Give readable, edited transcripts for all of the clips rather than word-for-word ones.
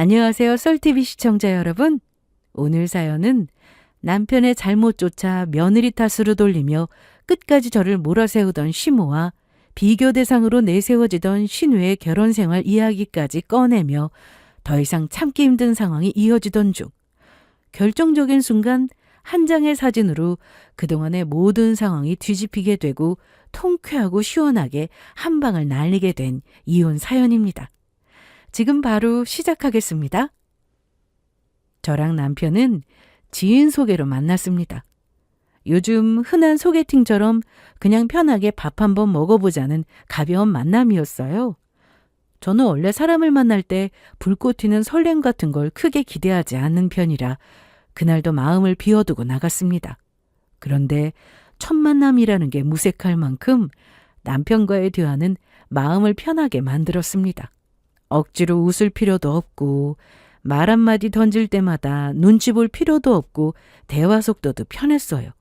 안녕하세요. 썰TV 시청자 여러분. 오늘 사연은 남편의 잘못조차 며느리 탓으로 돌리며 끝까지 저를 몰아세우던 시모와 비교 대상으로 내세워지던 신우의 결혼 생활 이야기까지 꺼내며 더 이상 참기 힘든 상황이 이어지던 중 결정적인 순간 한 장의 사진으로 그동안의 모든 상황이 뒤집히게 되고 통쾌하고 시원하게 한 방을 날리게 된 이혼 사연입니다. 지금 바로 시작하겠습니다. 저랑 남편은 지인 소개로 만났습니다. 요즘 흔한 소개팅처럼 그냥 편하게 밥 한번 먹어보자는 가벼운 만남이었어요. 저는 원래 사람을 만날 때 불꽃 튀는 설렘 같은 걸 크게 기대하지 않는 편이라 그날도 마음을 비워두고 나갔습니다. 그런데 첫 만남이라는 게 무색할 만큼 남편과의 대화는 마음을 편하게 만들었습니다. 억지로 웃을 필요도 없고 말 한마디 던질 때마다 눈치 볼 필요도 없고 대화 속도도 편했어요.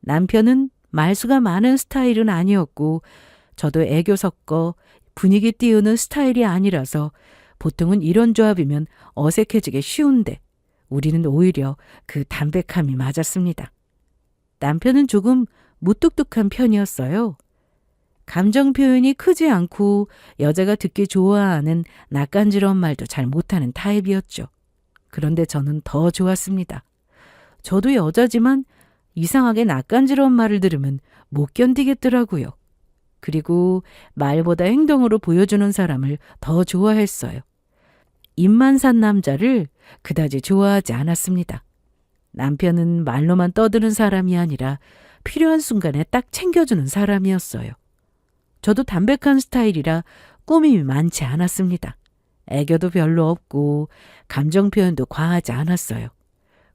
남편은 말수가 많은 스타일은 아니었고 저도 애교 섞어 분위기 띄우는 스타일이 아니라서 보통은 이런 조합이면 어색해지기 쉬운데 우리는 오히려 그 담백함이 맞았습니다. 남편은 조금 무뚝뚝한 편이었어요. 감정 표현이 크지 않고 여자가 듣기 좋아하는 낯간지러운 말도 잘 못하는 타입이었죠. 그런데 저는 더 좋았습니다. 저도 여자지만 이상하게 낯간지러운 말을 들으면 못 견디겠더라고요. 그리고 말보다 행동으로 보여주는 사람을 더 좋아했어요. 입만 산 남자를 그다지 좋아하지 않았습니다. 남편은 말로만 떠드는 사람이 아니라 필요한 순간에 딱 챙겨주는 사람이었어요. 저도 담백한 스타일이라 꾸밈이 많지 않았습니다. 애교도 별로 없고 감정 표현도 과하지 않았어요.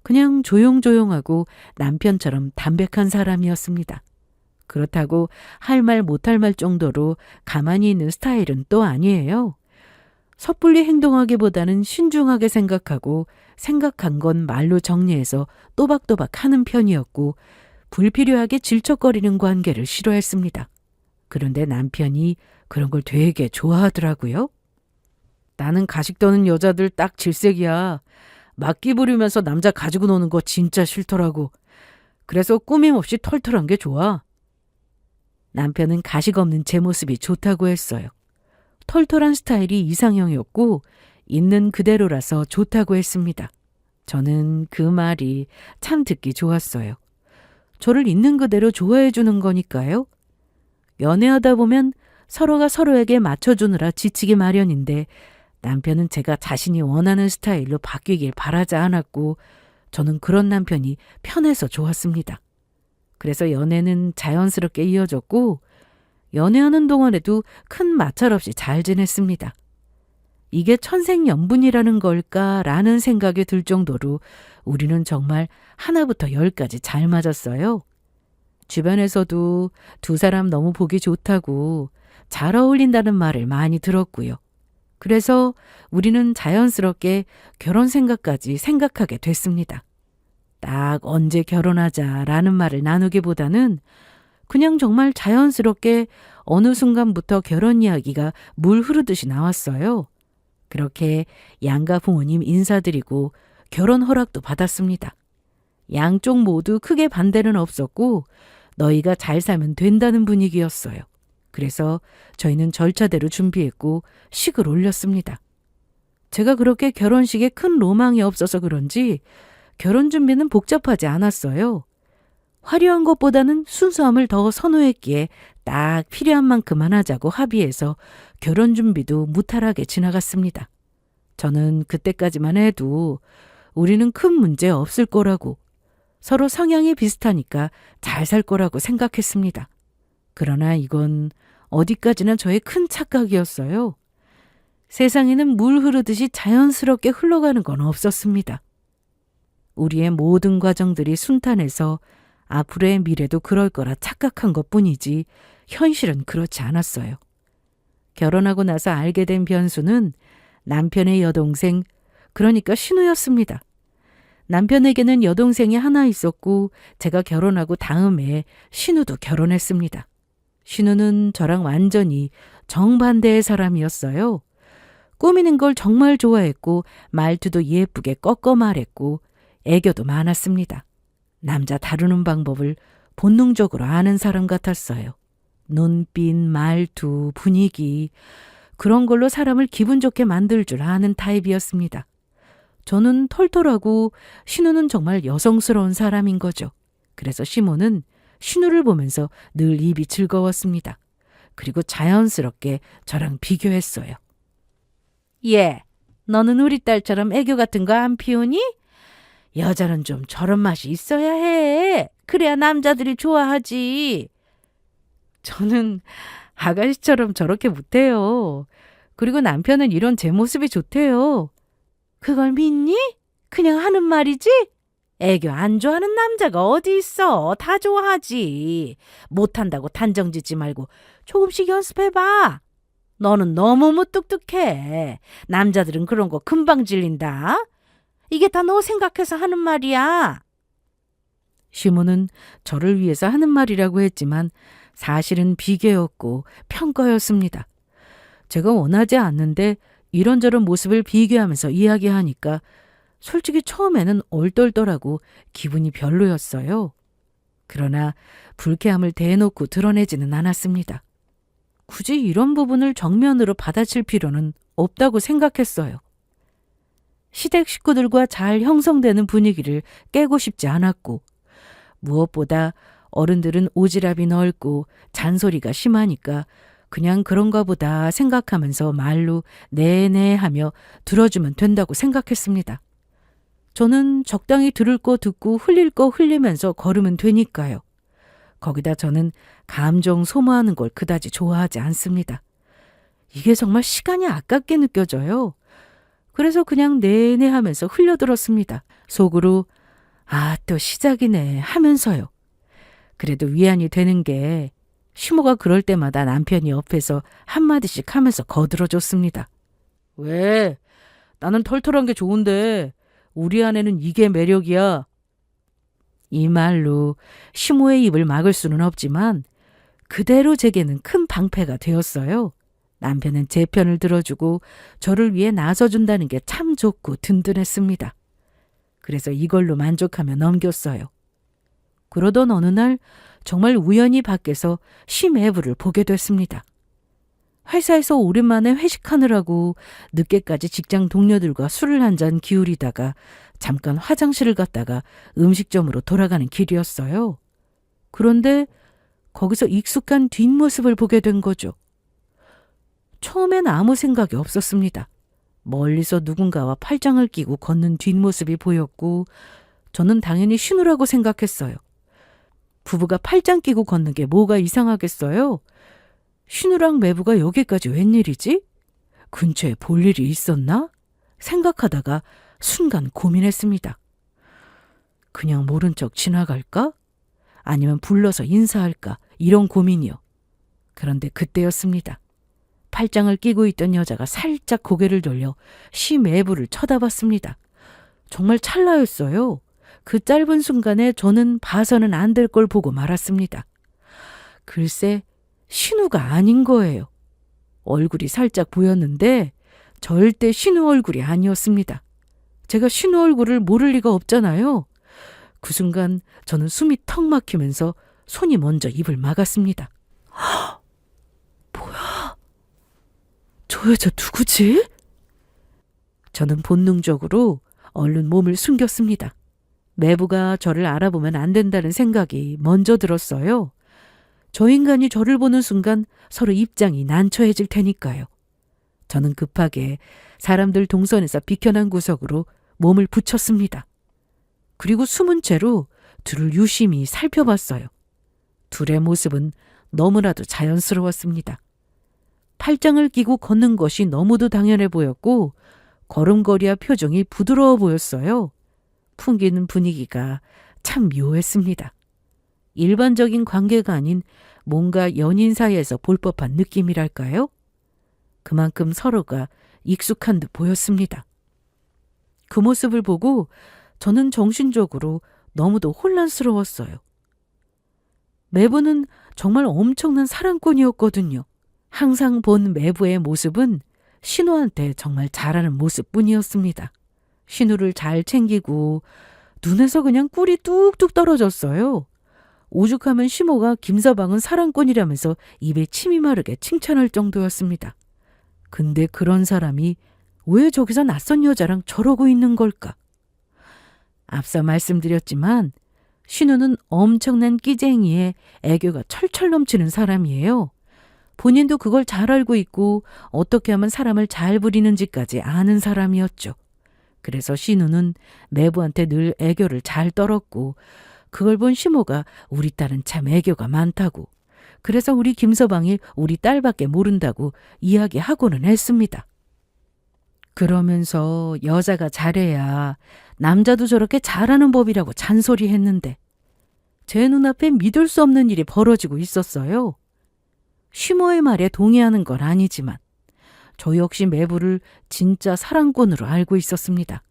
그냥 조용조용하고 남편처럼 담백한 사람이었습니다. 그렇다고 할 말 못할 말 정도로 가만히 있는 스타일은 또 아니에요. 섣불리 행동하기보다는 신중하게 생각하고 생각한 건 말로 정리해서 또박또박 하는 편이었고 불필요하게 질척거리는 관계를 싫어했습니다. 그런데 남편이 그런 걸 되게 좋아하더라고요. 나는 가식 떠는 여자들 딱 질색이야. 막기 부리면서 남자 가지고 노는 거 진짜 싫더라고. 그래서 꾸밈 없이 털털한 게 좋아. 남편은 가식 없는 제 모습이 좋다고 했어요. 털털한 스타일이 이상형이었고 있는 그대로라서 좋다고 했습니다. 저는 그 말이 참 듣기 좋았어요. 저를 있는 그대로 좋아해 주는 거니까요. 연애하다 보면 서로가 서로에게 맞춰주느라 지치기 마련인데 남편은 제가 자신이 원하는 스타일로 바뀌길 바라지 않았고 저는 그런 남편이 편해서 좋았습니다. 그래서 연애는 자연스럽게 이어졌고 연애하는 동안에도 큰 마찰 없이 잘 지냈습니다. 이게 천생연분이라는 걸까라는 생각이 들 정도로 우리는 정말 하나부터 열까지 잘 맞았어요. 주변에서도 두 사람 너무 보기 좋다고 잘 어울린다는 말을 많이 들었고요. 그래서 우리는 자연스럽게 결혼 생각까지 생각하게 됐습니다. 딱 언제 결혼하자라는 말을 나누기보다는 그냥 정말 자연스럽게 어느 순간부터 결혼 이야기가 물 흐르듯이 나왔어요. 그렇게 양가 부모님 인사드리고 결혼 허락도 받았습니다. 양쪽 모두 크게 반대는 없었고 너희가 잘 살면 된다는 분위기였어요. 그래서 저희는 절차대로 준비했고 식을 올렸습니다. 제가 그렇게 결혼식에 큰 로망이 없어서 그런지 결혼 준비는 복잡하지 않았어요. 화려한 것보다는 순수함을 더 선호했기에 딱 필요한 만큼만 하자고 합의해서 결혼 준비도 무탈하게 지나갔습니다. 저는 그때까지만 해도 우리는 큰 문제 없을 거라고 서로 성향이 비슷하니까 잘 살 거라고 생각했습니다. 그러나 이건 어디까지나 저의 큰 착각이었어요. 세상에는 물 흐르듯이 자연스럽게 흘러가는 건 없었습니다. 우리의 모든 과정들이 순탄해서 앞으로의 미래도 그럴 거라 착각한 것뿐이지 현실은 그렇지 않았어요. 결혼하고 나서 알게 된 변수는 남편의 여동생, 그러니까 신우였습니다. 남편에게는 여동생이 하나 있었고 제가 결혼하고 다음에 신우도 결혼했습니다. 신우는 저랑 완전히 정반대의 사람이었어요. 꾸미는 걸 정말 좋아했고 말투도 예쁘게 꺾어 말했고 애교도 많았습니다. 남자 다루는 방법을 본능적으로 아는 사람 같았어요. 눈빛, 말투, 분위기 그런 걸로 사람을 기분 좋게 만들 줄 아는 타입이었습니다. 저는 털털하고 신우는 정말 여성스러운 사람인 거죠. 그래서 시모는 신우를 보면서 늘 입이 즐거웠습니다. 그리고 자연스럽게 저랑 비교했어요. 예, 너는 우리 딸처럼 애교 같은 거 안 피우니? 여자는 좀 저런 맛이 있어야 해. 그래야 남자들이 좋아하지. 저는 아가씨처럼 저렇게 못해요. 그리고 남편은 이런 제 모습이 좋대요. 그걸 믿니? 그냥 하는 말이지? 애교 안 좋아하는 남자가 어디 있어. 다 좋아하지. 못한다고 단정 짓지 말고 조금씩 연습해봐. 너는 너무 무뚝뚝해. 남자들은 그런 거 금방 질린다. 이게 다 너 생각해서 하는 말이야. 시모는 저를 위해서 하는 말이라고 했지만 사실은 비교였고 평가였습니다. 제가 원하지 않는데 이런저런 모습을 비교하면서 이야기하니까 솔직히 처음에는 얼떨떨하고 기분이 별로였어요. 그러나 불쾌함을 대놓고 드러내지는 않았습니다. 굳이 이런 부분을 정면으로 받아칠 필요는 없다고 생각했어요. 시댁 식구들과 잘 형성되는 분위기를 깨고 싶지 않았고 무엇보다 어른들은 오지랖이 넓고 잔소리가 심하니까 그냥 그런가 보다 생각하면서 말로 네네 하며 들어주면 된다고 생각했습니다. 저는 적당히 들을 거 듣고 흘릴 거 흘리면서 걸으면 되니까요. 거기다 저는 감정 소모하는 걸 그다지 좋아하지 않습니다. 이게 정말 시간이 아깝게 느껴져요. 그래서 그냥 네네 하면서 흘려들었습니다. 속으로 아, 또 시작이네 하면서요. 그래도 위안이 되는 게 시모가 그럴 때마다 남편이 옆에서 한마디씩 하면서 거들어줬습니다. 왜? 나는 털털한 게 좋은데 우리 아내는 이게 매력이야. 이 말로 시모의 입을 막을 수는 없지만 그대로 제게는 큰 방패가 되었어요. 남편은 제 편을 들어주고 저를 위해 나서준다는 게 참 좋고 든든했습니다. 그래서 이걸로 만족하며 넘겼어요. 그러던 어느 날 정말 우연히 밖에서 시매부를 보게 됐습니다. 회사에서 오랜만에 회식하느라고 늦게까지 직장 동료들과 술을 한 잔 기울이다가 잠깐 화장실을 갔다가 음식점으로 돌아가는 길이었어요. 그런데 거기서 익숙한 뒷모습을 보게 된 거죠. 처음엔 아무 생각이 없었습니다. 멀리서 누군가와 팔짱을 끼고 걷는 뒷모습이 보였고 저는 당연히 신우라고 생각했어요. 부부가 팔짱 끼고 걷는 게 뭐가 이상하겠어요? 신우랑 매부가 여기까지 웬일이지? 근처에 볼 일이 있었나? 생각하다가 순간 고민했습니다. 그냥 모른 척 지나갈까? 아니면 불러서 인사할까? 이런 고민이요. 그런데 그때였습니다. 팔짱을 끼고 있던 여자가 살짝 고개를 돌려 시매부를 쳐다봤습니다. 정말 찰나였어요. 그 짧은 순간에 저는 봐서는 안 될 걸 보고 말았습니다. 글쎄, 신우가 아닌 거예요. 얼굴이 살짝 보였는데 절대 신우 얼굴이 아니었습니다. 제가 신우 얼굴을 모를 리가 없잖아요. 그 순간 저는 숨이 턱 막히면서 손이 먼저 입을 막았습니다. 뭐야? 저 여자 누구지? 저는 본능적으로 얼른 몸을 숨겼습니다. 매부가 저를 알아보면 안 된다는 생각이 먼저 들었어요. 저 인간이 저를 보는 순간 서로 입장이 난처해질 테니까요. 저는 급하게 사람들 동선에서 비켜난 구석으로 몸을 붙였습니다. 그리고 숨은 채로 둘을 유심히 살펴봤어요. 둘의 모습은 너무나도 자연스러웠습니다. 팔짱을 끼고 걷는 것이 너무도 당연해 보였고 걸음걸이와 표정이 부드러워 보였어요. 풍기는 분위기가 참 묘했습니다. 일반적인 관계가 아닌 뭔가 연인 사이에서 볼 법한 느낌이랄까요? 그만큼 서로가 익숙한 듯 보였습니다. 그 모습을 보고 저는 정신적으로 너무도 혼란스러웠어요. 매부는 정말 엄청난 사랑꾼이었거든요. 항상 본 매부의 모습은 신우한테 정말 잘하는 모습뿐이었습니다. 신우를 잘 챙기고 눈에서 그냥 꿀이 뚝뚝 떨어졌어요. 오죽하면 시모가 김서방은 사랑꾼이라면서 입에 침이 마르게 칭찬할 정도였습니다. 근데 그런 사람이 왜 저기서 낯선 여자랑 저러고 있는 걸까? 앞서 말씀드렸지만 신우는 엄청난 끼쟁이에 애교가 철철 넘치는 사람이에요. 본인도 그걸 잘 알고 있고 어떻게 하면 사람을 잘 부리는지까지 아는 사람이었죠. 그래서 신우는 매부한테 늘 애교를 잘 떨었고 그걸 본 시모가 우리 딸은 참 애교가 많다고 그래서 우리 김서방이 우리 딸밖에 모른다고 이야기하고는 했습니다. 그러면서 여자가 잘해야 남자도 저렇게 잘하는 법이라고 잔소리했는데 제 눈앞에 믿을 수 없는 일이 벌어지고 있었어요. 시모의 말에 동의하는 건 아니지만 저 역시 매부를 진짜 사랑꾼으로 알고 있었습니다.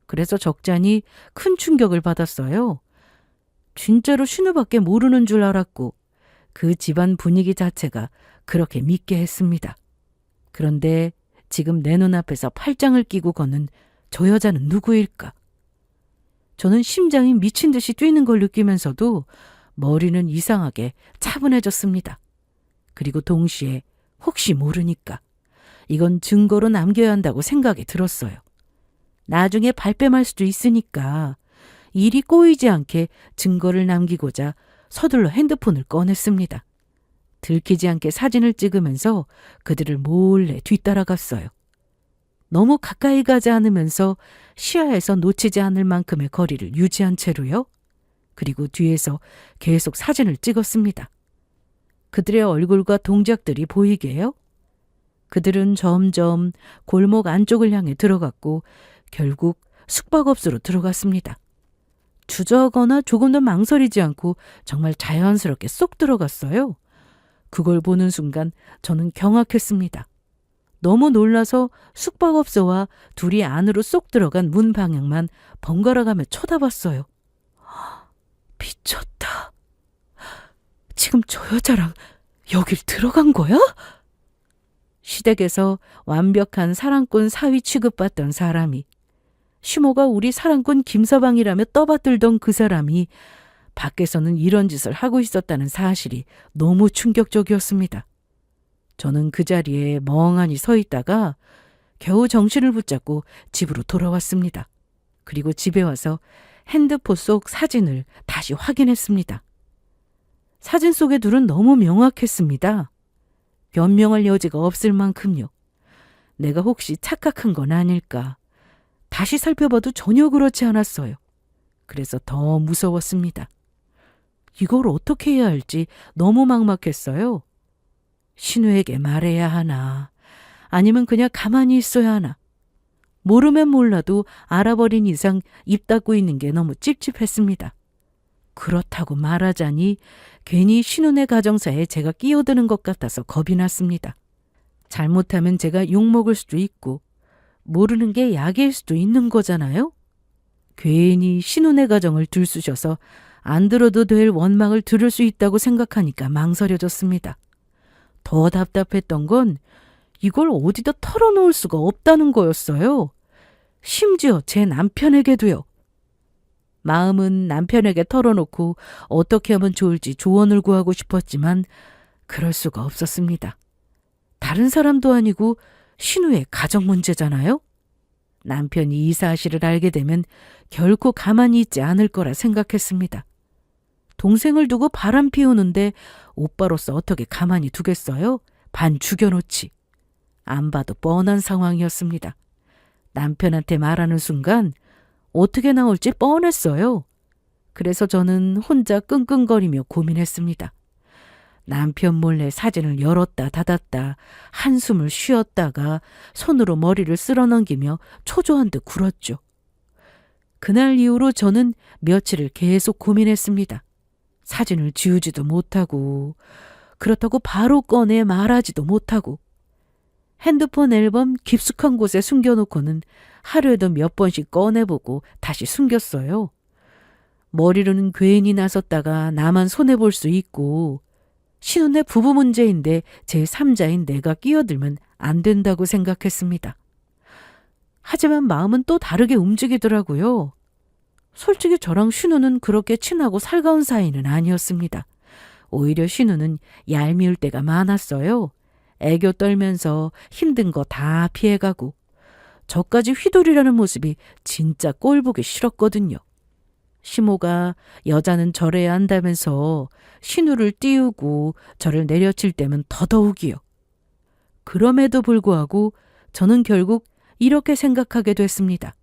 그래서 적잖이 큰 충격을 받았어요. 진짜로 신우밖에 모르는 줄 알았고 그 집안 분위기 자체가 그렇게 믿게 했습니다. 그런데 지금 내 눈앞에서 팔짱을 끼고 걷는 저 여자는 누구일까? 저는 심장이 미친 듯이 뛰는 걸 느끼면서도 머리는 이상하게 차분해졌습니다. 그리고 동시에 혹시 모르니까 이건 증거로 남겨야 한다고 생각이 들었어요. 나중에 발뺌할 수도 있으니까 일이 꼬이지 않게 증거를 남기고자 서둘러 핸드폰을 꺼냈습니다. 들키지 않게 사진을 찍으면서 그들을 몰래 뒤따라갔어요. 너무 가까이 가지 않으면서 시야에서 놓치지 않을 만큼의 거리를 유지한 채로요. 그리고 뒤에서 계속 사진을 찍었습니다. 그들의 얼굴과 동작들이 보이게요. 그들은 점점 골목 안쪽을 향해 들어갔고 결국 숙박업소로 들어갔습니다. 주저하거나 조금 더 망설이지 않고 정말 자연스럽게 쏙 들어갔어요. 그걸 보는 순간 저는 경악했습니다. 너무 놀라서 숙박업소와 둘이 안으로 쏙 들어간 문 방향만 번갈아가며 쳐다봤어요. 미쳤다. 지금 저 여자랑 여길 들어간 거야? 시댁에서 완벽한 사랑꾼 사위 취급받던 사람이 시모가 우리 사랑꾼 김서방이라며 떠받들던 그 사람이 밖에서는 이런 짓을 하고 있었다는 사실이 너무 충격적이었습니다. 저는 그 자리에 멍하니 서 있다가 겨우 정신을 붙잡고 집으로 돌아왔습니다. 그리고 집에 와서 핸드폰 속 사진을 다시 확인했습니다. 사진 속의 둘은 너무 명확했습니다. 변명할 여지가 없을 만큼요. 내가 혹시 착각한 건 아닐까. 다시 살펴봐도 전혀 그렇지 않았어요. 그래서 더 무서웠습니다. 이걸 어떻게 해야 할지 너무 막막했어요. 신우에게 말해야 하나, 아니면 그냥 가만히 있어야 하나. 모르면 몰라도 알아버린 이상 입 닫고 있는 게 너무 찝찝했습니다. 그렇다고 말하자니 괜히 신우네 가정사에 제가 끼어드는 것 같아서 겁이 났습니다. 잘못하면 제가 욕먹을 수도 있고 모르는 게 약일 수도 있는 거잖아요. 괜히 신우네 가정을 들쑤셔서 안 들어도 될 원망을 들을 수 있다고 생각하니까 망설여졌습니다. 더 답답했던 건 이걸 어디다 털어놓을 수가 없다는 거였어요. 심지어 제 남편에게도요. 마음은 남편에게 털어놓고 어떻게 하면 좋을지 조언을 구하고 싶었지만 그럴 수가 없었습니다. 다른 사람도 아니고 신우의 가정 문제잖아요. 남편이 이 사실을 알게 되면 결코 가만히 있지 않을 거라 생각했습니다. 동생을 두고 바람 피우는데 오빠로서 어떻게 가만히 두겠어요? 반 죽여놓지. 안 봐도 뻔한 상황이었습니다. 남편한테 말하는 순간 어떻게 나올지 뻔했어요. 그래서 저는 혼자 끙끙거리며 고민했습니다. 남편 몰래 사진을 열었다 닫았다 한숨을 쉬었다가 손으로 머리를 쓸어넘기며 초조한 듯 굴었죠. 그날 이후로 저는 며칠을 계속 고민했습니다. 사진을 지우지도 못하고 그렇다고 바로 꺼내 말하지도 못하고 핸드폰 앨범 깊숙한 곳에 숨겨놓고는 하루에도 몇 번씩 꺼내보고 다시 숨겼어요. 머리로는 괜히 나섰다가 나만 손해볼 수 있고 신혼의 부부 문제인데 제3자인 내가 끼어들면 안 된다고 생각했습니다. 하지만 마음은 또 다르게 움직이더라고요. 솔직히 저랑 신우는 그렇게 친하고 살가운 사이는 아니었습니다. 오히려 신우는 얄미울 때가 많았어요. 애교 떨면서 힘든 거 다 피해가고 저까지 휘둘리라는 모습이 진짜 꼴보기 싫었거든요. 시모가 여자는 저래야 한다면서 신우를 띄우고 저를 내려칠 때면 더더욱이요. 그럼에도 불구하고 저는 결국 이렇게 생각하게 됐습니다.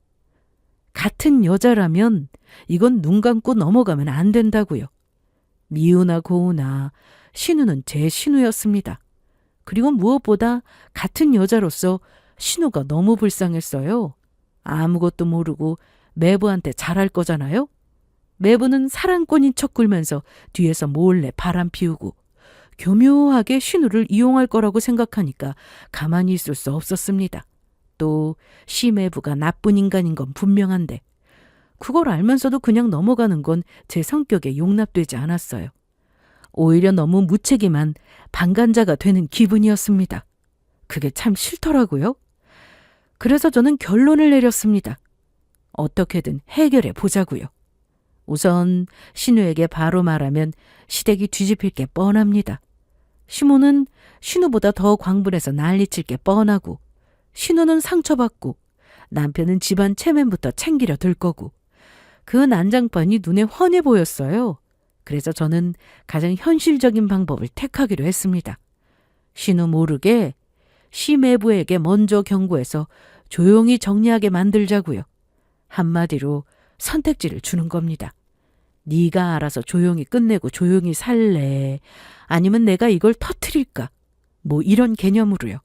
같은 여자라면 이건 눈 감고 넘어가면 안 된다고요. 미우나 고우나 신우는 제 신우였습니다. 그리고 무엇보다 같은 여자로서 신우가 너무 불쌍했어요. 아무것도 모르고 매부한테 잘할 거잖아요. 매부는 사랑꾼인 척 굴면서 뒤에서 몰래 바람 피우고 교묘하게 신우를 이용할 거라고 생각하니까 가만히 있을 수 없었습니다. 또 시매부가 나쁜 인간인 건 분명한데 그걸 알면서도 그냥 넘어가는 건 제 성격에 용납되지 않았어요. 오히려 너무 무책임한 방관자가 되는 기분이었습니다. 그게 참 싫더라고요. 그래서 저는 결론을 내렸습니다. 어떻게든 해결해 보자고요. 우선 신우에게 바로 말하면 시댁이 뒤집힐 게 뻔합니다. 시모는 신우보다 더 광분해서 난리칠 게 뻔하고 신우는 상처받고 남편은 집안 체면부터 챙기려 들 거고 그 난장판이 눈에 훤해 보였어요. 그래서 저는 가장 현실적인 방법을 택하기로 했습니다. 신우 모르게 시매부에게 먼저 경고해서 조용히 정리하게 만들자고요. 한마디로 선택지를 주는 겁니다. 네가 알아서 조용히 끝내고 조용히 살래? 아니면 내가 이걸 터뜨릴까? 뭐 이런 개념으로요.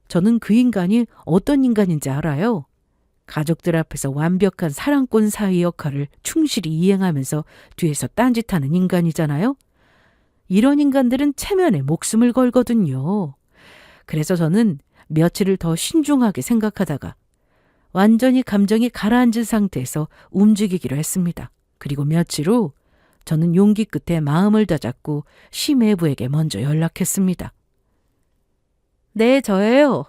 저는 그 인간이 어떤 인간인지 알아요. 가족들 앞에서 완벽한 사랑꾼 사위 역할을 충실히 이행하면서 뒤에서 딴짓하는 인간이잖아요. 이런 인간들은 체면에 목숨을 걸거든요. 그래서 저는 며칠을 더 신중하게 생각하다가 완전히 감정이 가라앉은 상태에서 움직이기로 했습니다. 그리고 며칠 후 저는 용기 끝에 마음을 다잡고 시매부에게 먼저 연락했습니다. 네, 저예요.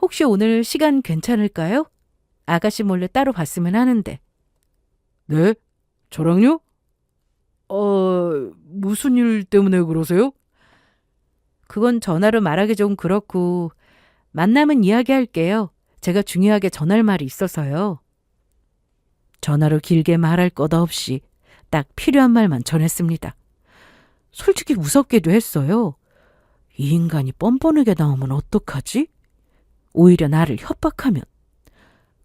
혹시 오늘 시간 괜찮을까요? 아가씨 몰래 따로 봤으면 하는데. 네? 저랑요? 무슨 일 때문에 그러세요? 그건 전화로 말하기 좀 그렇고 만나면 이야기할게요. 제가 중요하게 전할 말이 있어서요. 전화로 길게 말할 것 없이 딱 필요한 말만 전했습니다. 솔직히 무섭기도 했어요. 이 인간이 뻔뻔하게 나오면 어떡하지? 오히려 나를 협박하면.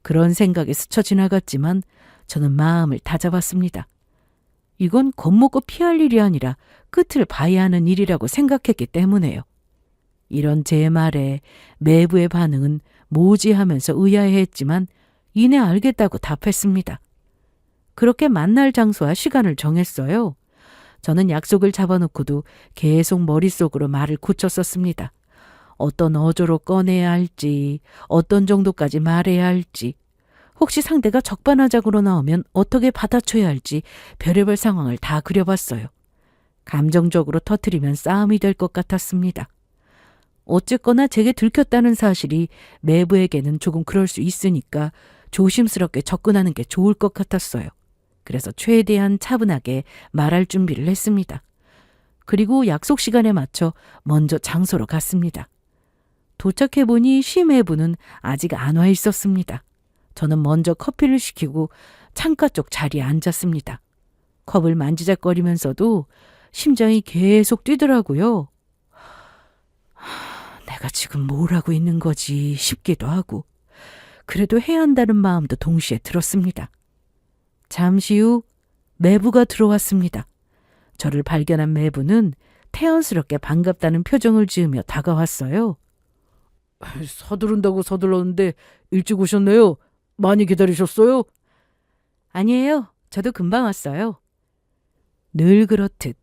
그런 생각이 스쳐 지나갔지만 저는 마음을 다잡았습니다. 이건 겁먹고 피할 일이 아니라 끝을 봐야 하는 일이라고 생각했기 때문에요. 이런 제 말에 매부의 반응은 모지하면서 의아해했지만 이내 알겠다고 답했습니다. 그렇게 만날 장소와 시간을 정했어요. 저는 약속을 잡아놓고도 계속 머릿속으로 말을 고쳤었습니다. 어떤 어조로 꺼내야 할지, 어떤 정도까지 말해야 할지, 혹시 상대가 적반하장으로 나오면 어떻게 받아쳐야 할지 별의별 상황을 다 그려봤어요. 감정적으로 터뜨리면 싸움이 될 것 같았습니다. 어쨌거나 제게 들켰다는 사실이 매부에게는 조금 그럴 수 있으니까 조심스럽게 접근하는 게 좋을 것 같았어요. 그래서 최대한 차분하게 말할 준비를 했습니다. 그리고 약속 시간에 맞춰 먼저 장소로 갔습니다. 도착해보니 시매부는 아직 안 와 있었습니다. 저는 먼저 커피를 시키고 창가 쪽 자리에 앉았습니다. 컵을 만지작거리면서도 심장이 계속 뛰더라고요. 내가 지금 뭘 하고 있는 거지 싶기도 하고 그래도 해야 한다는 마음도 동시에 들었습니다. 잠시 후 매부가 들어왔습니다. 저를 발견한 매부는 태연스럽게 반갑다는 표정을 지으며 다가왔어요. 서두른다고 서둘렀는데 일찍 오셨네요. 많이 기다리셨어요? 아니에요. 저도 금방 왔어요. 늘 그렇듯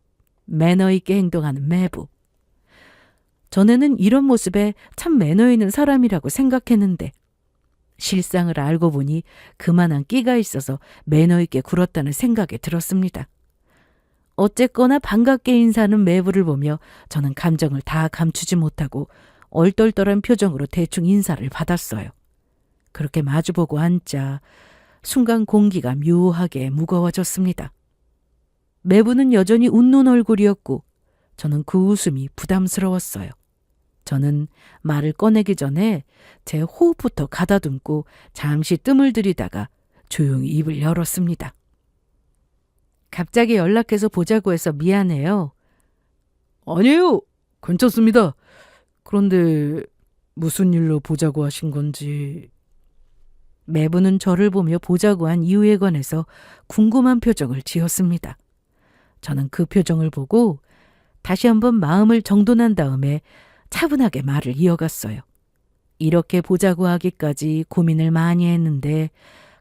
매너 있게 행동하는 매부. 전에는 이런 모습에 참 매너 있는 사람이라고 생각했는데 실상을 알고 보니 그만한 끼가 있어서 매너 있게 굴었다는 생각이 들었습니다. 어쨌거나 반갑게 인사하는 매부를 보며 저는 감정을 다 감추지 못하고 얼떨떨한 표정으로 대충 인사를 받았어요. 그렇게 마주보고 앉자 순간 공기가 묘하게 무거워졌습니다. 매부는 여전히 웃는 얼굴이었고 저는 그 웃음이 부담스러웠어요. 저는 말을 꺼내기 전에 제 호흡부터 가다듬고 잠시 뜸을 들이다가 조용히 입을 열었습니다. 갑자기 연락해서 보자고 해서 미안해요. 아니에요. 괜찮습니다. 그런데 무슨 일로 보자고 하신 건지. 매부는 저를 보며 보자고 한 이유에 관해서 궁금한 표정을 지었습니다. 저는 그 표정을 보고 다시 한번 마음을 정돈한 다음에 차분하게 말을 이어갔어요. 이렇게 보자고 하기까지 고민을 많이 했는데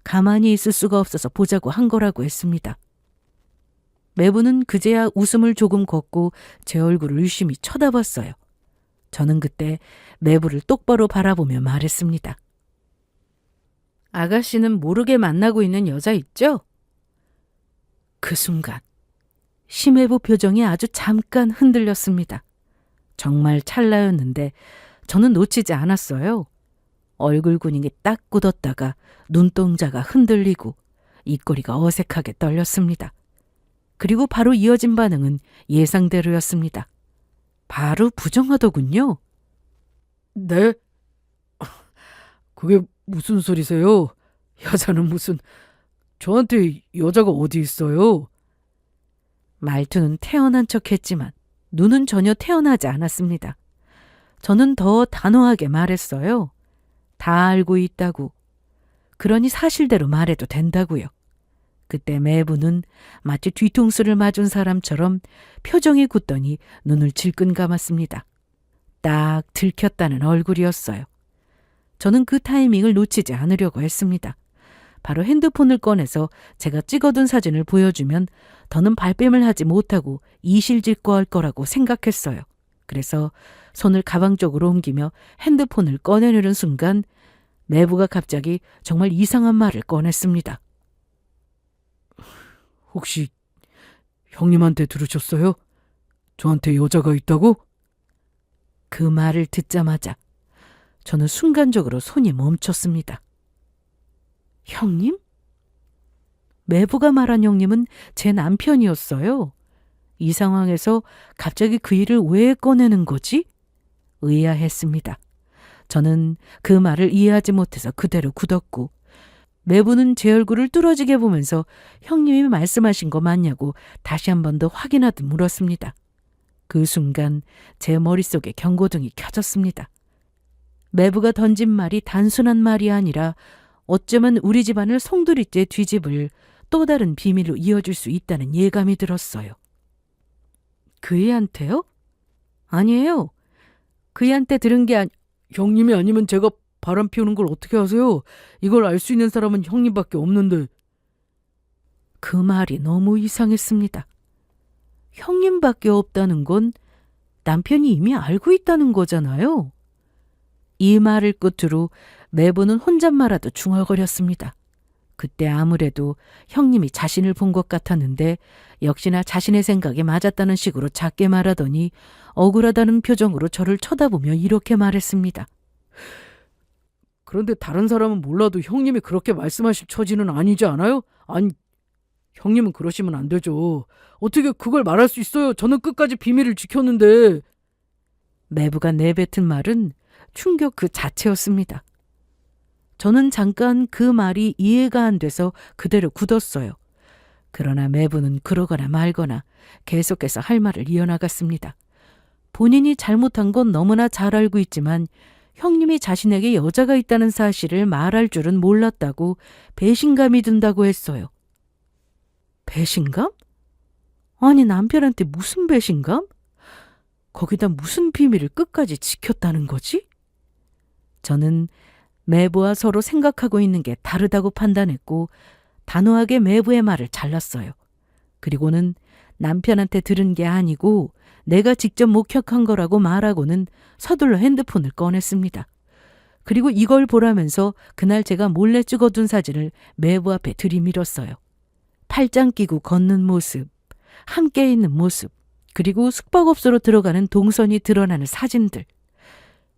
가만히 있을 수가 없어서 보자고 한 거라고 했습니다. 매부는 그제야 웃음을 조금 걷고 제 얼굴을 유심히 쳐다봤어요. 저는 그때 매부를 똑바로 바라보며 말했습니다. 아가씨는 모르게 만나고 있는 여자 있죠? 그 순간 심해부 표정이 아주 잠깐 흔들렸습니다. 정말 찰나였는데 저는 놓치지 않았어요. 얼굴 근육이 딱 굳었다가 눈동자가 흔들리고 입꼬리가 어색하게 떨렸습니다. 그리고 바로 이어진 반응은 예상대로였습니다. 바로 부정하더군요. 네? 그게 무슨 소리세요? 여자는 무슨... 저한테 여자가 어디 있어요? 말투는 태어난 척했지만 눈은 전혀 태어나지 않았습니다. 저는 더 단호하게 말했어요. 다 알고 있다고. 그러니 사실대로 말해도 된다고요. 그때 매부는 마치 뒤통수를 맞은 사람처럼 표정이 굳더니 눈을 질끈 감았습니다. 딱 들켰다는 얼굴이었어요. 저는 그 타이밍을 놓치지 않으려고 했습니다. 바로 핸드폰을 꺼내서 제가 찍어둔 사진을 보여주면 더는 발뺌을 하지 못하고 이실직고할 거라고 생각했어요. 그래서 손을 가방 쪽으로 옮기며 핸드폰을 꺼내려는 순간 매부가 갑자기 정말 이상한 말을 꺼냈습니다. 혹시 형님한테 들으셨어요? 저한테 여자가 있다고? 그 말을 듣자마자 저는 순간적으로 손이 멈췄습니다. 형님? 매부가 말한 형님은 제 남편이었어요. 이 상황에서 갑자기 그 일을 왜 꺼내는 거지? 의아했습니다. 저는 그 말을 이해하지 못해서 그대로 굳었고 매부는 제 얼굴을 뚫어지게 보면서 형님이 말씀하신 거 맞냐고 다시 한 번 더 확인하듯 물었습니다. 그 순간 제 머릿속에 경고등이 켜졌습니다. 매부가 던진 말이 단순한 말이 아니라 어쩌면 우리 집안을 송두리째 뒤집을 또 다른 비밀로 이어질 수 있다는 예감이 들었어요. 그이한테요? 아니에요. 그이한테 들은 게 형님이 아니면 제가 바람 피우는 걸 어떻게 아세요? 이걸 알 수 있는 사람은 형님밖에 없는데. 그 말이 너무 이상했습니다. 형님밖에 없다는 건 남편이 이미 알고 있다는 거잖아요. 이 말을 끝으로 매부는 혼잣말하듯 중얼거렸습니다. 그때 아무래도 형님이 자신을 본 것 같았는데 역시나 자신의 생각에 맞았다는 식으로 작게 말하더니 억울하다는 표정으로 저를 쳐다보며 이렇게 말했습니다. 그런데 다른 사람은 몰라도 형님이 그렇게 말씀하실 처지는 아니지 않아요? 아니, 형님은 그러시면 안 되죠. 어떻게 그걸 말할 수 있어요? 저는 끝까지 비밀을 지켰는데. 매부가 내뱉은 말은 충격 그 자체였습니다. 저는 잠깐 그 말이 이해가 안 돼서 그대로 굳었어요. 그러나 매부는 그러거나 말거나 계속해서 할 말을 이어나갔습니다. 본인이 잘못한 건 너무나 잘 알고 있지만 형님이 자신에게 여자가 있다는 사실을 말할 줄은 몰랐다고 배신감이 든다고 했어요. 배신감? 아니 남편한테 무슨 배신감? 거기다 무슨 비밀을 끝까지 지켰다는 거지? 저는 매부와 서로 생각하고 있는 게 다르다고 판단했고 단호하게 매부의 말을 잘랐어요. 그리고는 남편한테 들은 게 아니고 내가 직접 목격한 거라고 말하고는 서둘러 핸드폰을 꺼냈습니다. 그리고 이걸 보라면서 그날 제가 몰래 찍어둔 사진을 매부 앞에 들이밀었어요. 팔짱 끼고 걷는 모습, 함께 있는 모습, 그리고 숙박업소로 들어가는 동선이 드러나는 사진들.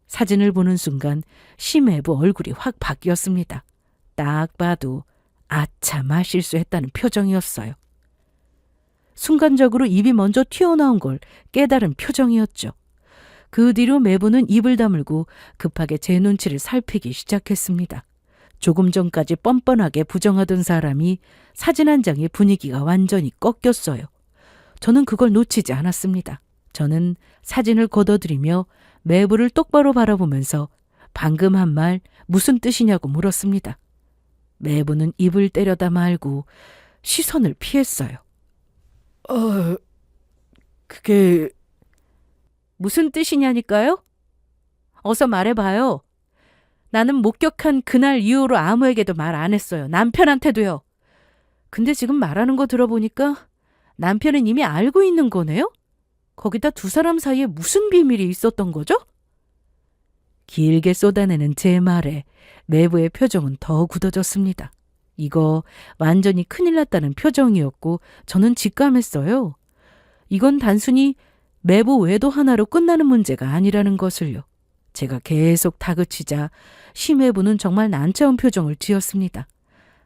사진을 보는 순간 심해부 얼굴이 확 바뀌었습니다. 딱 봐도 아차 실수했다는 표정이었어요. 순간적으로 입이 먼저 튀어나온 걸 깨달은 표정이었죠. 그 뒤로 매부는 입을 다물고 급하게 제 눈치를 살피기 시작했습니다. 조금 전까지 뻔뻔하게 부정하던 사람이 사진 한 장의 분위기가 완전히 꺾였어요. 저는 그걸 놓치지 않았습니다. 저는 사진을 걷어들이며 매부를 똑바로 바라보면서 방금 한 말 무슨 뜻이냐고 물었습니다. 매부는 입을 때려다 말고 시선을 피했어요. 그게 무슨 뜻이냐니까요? 어서 말해봐요. 나는 목격한 그날 이후로 아무에게도 말 안 했어요. 남편한테도요. 근데 지금 말하는 거 들어보니까 남편은 이미 알고 있는 거네요? 거기다 두 사람 사이에 무슨 비밀이 있었던 거죠? 길게 쏟아내는 제 말에 매부의 표정은 더 굳어졌습니다. 이거 완전히 큰일 났다는 표정이었고 저는 직감했어요. 이건 단순히 매부 외도 하나로 끝나는 문제가 아니라는 것을요. 제가 계속 다그치자 심해부는 정말 난처한 표정을 지었습니다.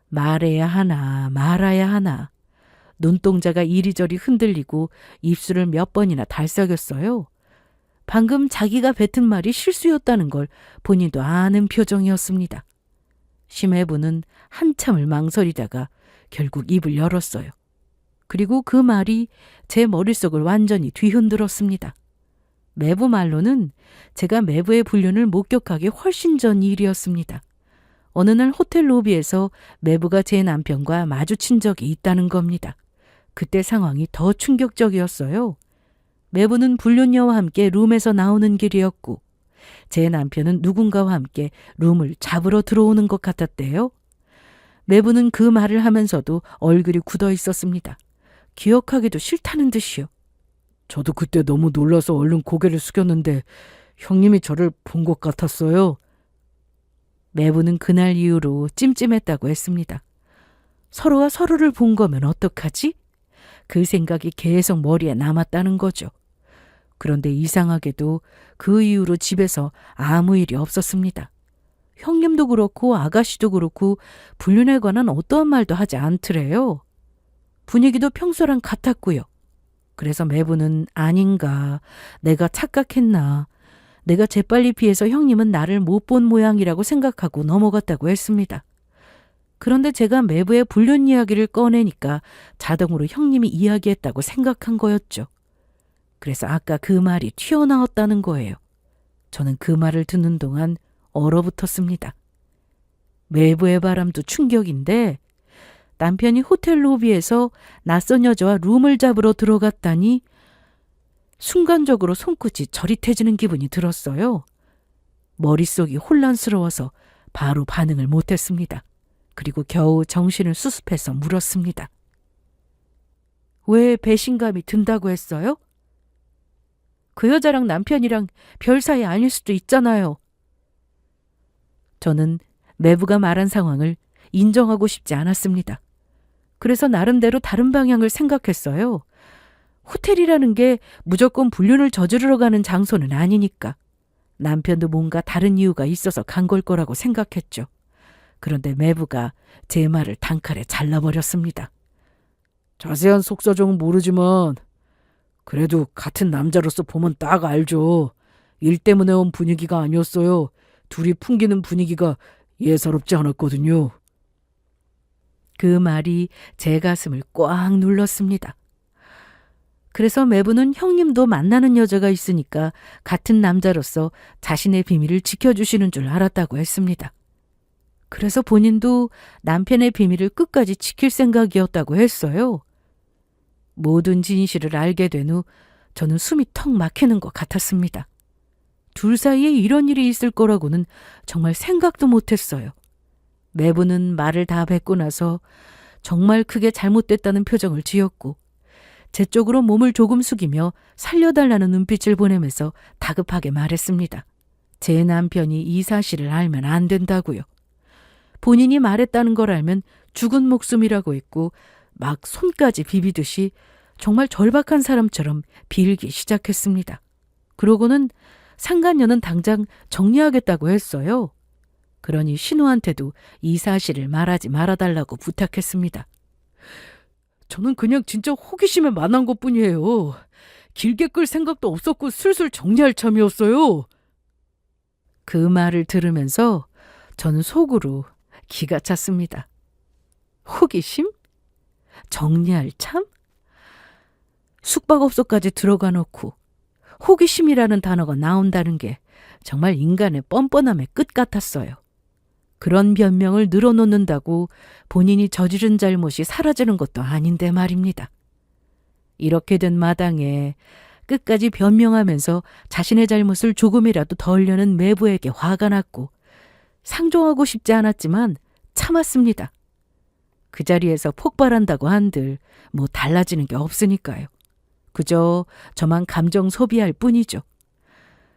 말해야 하나 말아야 하나. 눈동자가 이리저리 흔들리고 입술을 몇 번이나 달싹였어요. 방금 자기가 뱉은 말이 실수였다는 걸 본인도 아는 표정이었습니다. 심해부는 한참을 망설이다가 결국 입을 열었어요. 그리고 그 말이 제 머릿속을 완전히 뒤흔들었습니다. 매부 말로는 제가 매부의 불륜을 목격하기 훨씬 전 일이었습니다. 어느 날 호텔 로비에서 매부가 제 남편과 마주친 적이 있다는 겁니다. 그때 상황이 더 충격적이었어요. 매부는 불륜녀와 함께 룸에서 나오는 길이었고 제 남편은 누군가와 함께 룸을 잡으러 들어오는 것 같았대요. 매부는 그 말을 하면서도 얼굴이 굳어 있었습니다. 기억하기도 싫다는 듯이요. 저도 그때 너무 놀라서 얼른 고개를 숙였는데 형님이 저를 본 것 같았어요. 매부는 그날 이후로 찜찜했다고 했습니다. 서로가 서로를 본 거면 어떡하지? 그 생각이 계속 머리에 남았다는 거죠. 그런데 이상하게도 그 이후로 집에서 아무 일이 없었습니다. 형님도 그렇고 아가씨도 그렇고 불륜에 관한 어떠한 말도 하지 않더래요. 분위기도 평소랑 같았고요. 그래서 매부는 아닌가, 내가 착각했나, 내가 재빨리 피해서 형님은 나를 못 본 모양이라고 생각하고 넘어갔다고 했습니다. 그런데 제가 매부의 불륜 이야기를 꺼내니까 자동으로 형님이 이야기했다고 생각한 거였죠. 그래서 아까 그 말이 튀어나왔다는 거예요. 저는 그 말을 듣는 동안 얼어붙었습니다. 매부의 바람도 충격인데 남편이 호텔 로비에서 낯선 여자와 룸을 잡으러 들어갔다니 순간적으로 손끝이 저릿해지는 기분이 들었어요. 머릿속이 혼란스러워서 바로 반응을 못했습니다. 그리고 겨우 정신을 수습해서 물었습니다. 왜 배신감이 든다고 했어요? 그 여자랑 남편이랑 별 사이 아닐 수도 있잖아요. 저는 매부가 말한 상황을 인정하고 싶지 않았습니다. 그래서 나름대로 다른 방향을 생각했어요. 호텔이라는 게 무조건 불륜을 저지르러 가는 장소는 아니니까. 남편도 뭔가 다른 이유가 있어서 간 걸 거라고 생각했죠. 그런데 매부가 제 말을 단칼에 잘라버렸습니다. 자세한 속사정은 모르지만 그래도 같은 남자로서 보면 딱 알죠. 일 때문에 온 분위기가 아니었어요. 둘이 풍기는 분위기가 예사롭지 않았거든요. 그 말이 제 가슴을 꽉 눌렀습니다. 그래서 매부는 형님도 만나는 여자가 있으니까 같은 남자로서 자신의 비밀을 지켜주시는 줄 알았다고 했습니다. 그래서 본인도 남편의 비밀을 끝까지 지킬 생각이었다고 했어요. 모든 진실을 알게 된 후 저는 숨이 턱 막히는 것 같았습니다. 둘 사이에 이런 일이 있을 거라고는 정말 생각도 못했어요. 매부는 말을 다 뱉고 나서 정말 크게 잘못됐다는 표정을 지었고 제 쪽으로 몸을 조금 숙이며 살려달라는 눈빛을 보내면서 다급하게 말했습니다. 제 남편이 이 사실을 알면 안 된다고요. 본인이 말했다는 걸 알면 죽은 목숨이라고 했고 막 손까지 비비듯이 정말 절박한 사람처럼 빌기 시작했습니다. 그러고는 상간녀는 당장 정리하겠다고 했어요. 그러니 신우한테도 이 사실을 말하지 말아달라고 부탁했습니다. 저는 그냥 진짜 호기심에 만난 것뿐이에요. 길게 끌 생각도 없었고 슬슬 정리할 참이었어요. 그 말을 들으면서 저는 속으로 기가 찼습니다. 호기심? 정리할 참? 숙박업소까지 들어가 놓고 호기심이라는 단어가 나온다는 게 정말 인간의 뻔뻔함의 끝 같았어요. 그런 변명을 늘어놓는다고 본인이 저지른 잘못이 사라지는 것도 아닌데 말입니다. 이렇게 된 마당에 끝까지 변명하면서 자신의 잘못을 조금이라도 덜려는 매부에게 화가 났고 상종하고 싶지 않았지만 참았습니다. 그 자리에서 폭발한다고 한들 뭐 달라지는 게 없으니까요. 그저 저만 감정 소비할 뿐이죠.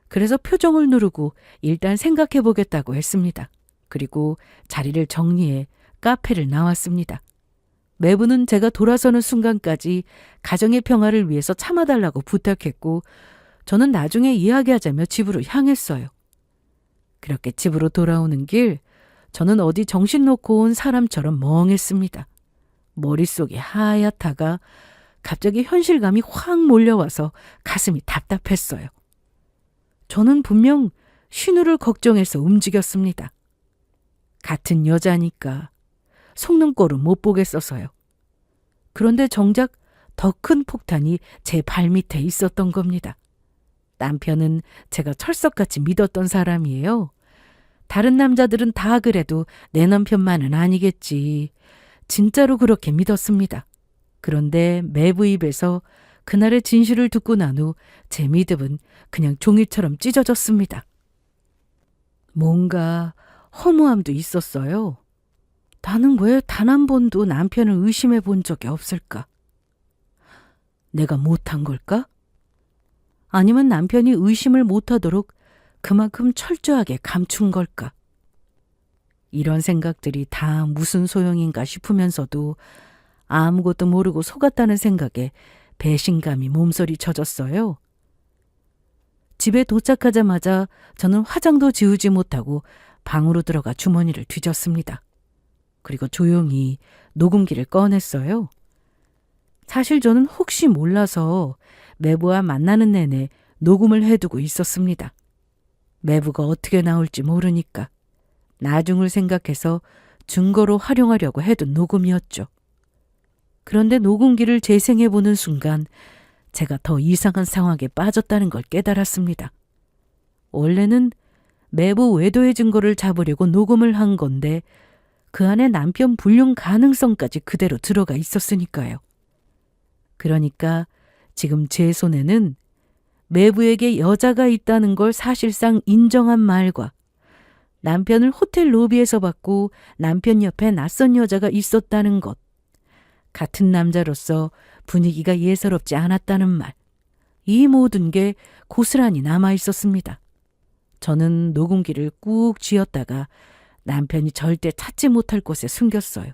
그래서 표정을 누르고 일단 생각해 보겠다고 했습니다. 그리고 자리를 정리해 카페를 나왔습니다. 매부는 제가 돌아서는 순간까지 가정의 평화를 위해서 참아달라고 부탁했고 저는 나중에 이야기하자며 집으로 향했어요. 그렇게 집으로 돌아오는 길 저는 어디 정신 놓고 온 사람처럼 멍했습니다. 머릿속이 하얗다가 갑자기 현실감이 확 몰려와서 가슴이 답답했어요. 저는 분명 신우를 걱정해서 움직였습니다. 같은 여자니까 속는 꼴은 못 보겠어서요. 그런데 정작 더 큰 폭탄이 제 발밑에 있었던 겁니다. 남편은 제가 철석같이 믿었던 사람이에요. 다른 남자들은 다 그래도 내 남편만은 아니겠지. 진짜로 그렇게 믿었습니다. 그런데 매부 입에서 그날의 진실을 듣고 난 후 제 믿음은 그냥 종이처럼 찢어졌습니다. 뭔가 허무함도 있었어요. 나는 왜 단 한 번도 남편을 의심해 본 적이 없을까? 내가 못한 걸까? 아니면 남편이 의심을 못하도록 그만큼 철저하게 감춘 걸까? 이런 생각들이 다 무슨 소용인가 싶으면서도 아무것도 모르고 속았다는 생각에 배신감이 몸서리 쳐졌어요. 집에 도착하자마자 저는 화장도 지우지 못하고 방으로 들어가 주머니를 뒤졌습니다. 그리고 조용히 녹음기를 꺼냈어요. 사실 저는 혹시 몰라서 매부와 만나는 내내 녹음을 해두고 있었습니다. 매부가 어떻게 나올지 모르니까 나중을 생각해서 증거로 활용하려고 해둔 녹음이었죠. 그런데 녹음기를 재생해보는 순간 제가 더 이상한 상황에 빠졌다는 걸 깨달았습니다. 원래는 매부 외도의 증거를 잡으려고 녹음을 한 건데 그 안에 남편 불륜 가능성까지 그대로 들어가 있었으니까요. 그러니까 지금 제 손에는 매부에게 여자가 있다는 걸 사실상 인정한 말과 남편을 호텔 로비에서 봤고 남편 옆에 낯선 여자가 있었다는 것, 같은 남자로서 분위기가 예사롭지 않았다는 말, 이 모든 게 고스란히 남아 있었습니다. 저는 녹음기를 꾹 쥐었다가 남편이 절대 찾지 못할 곳에 숨겼어요.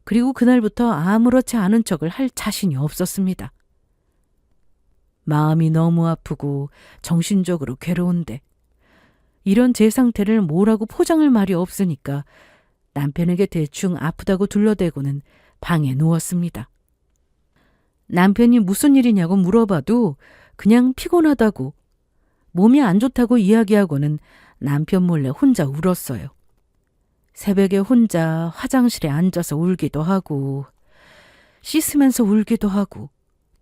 그리고 그날부터 아무렇지 않은 척을 할 자신이 없었습니다. 마음이 너무 아프고 정신적으로 괴로운데 이런 제 상태를 뭐라고 포장할 말이 없으니까 남편에게 대충 아프다고 둘러대고는 방에 누웠습니다. 남편이 무슨 일이냐고 물어봐도 그냥 피곤하다고, 몸이 안 좋다고 이야기하고는 남편 몰래 혼자 울었어요. 새벽에 혼자 화장실에 앉아서 울기도 하고 씻으면서 울기도 하고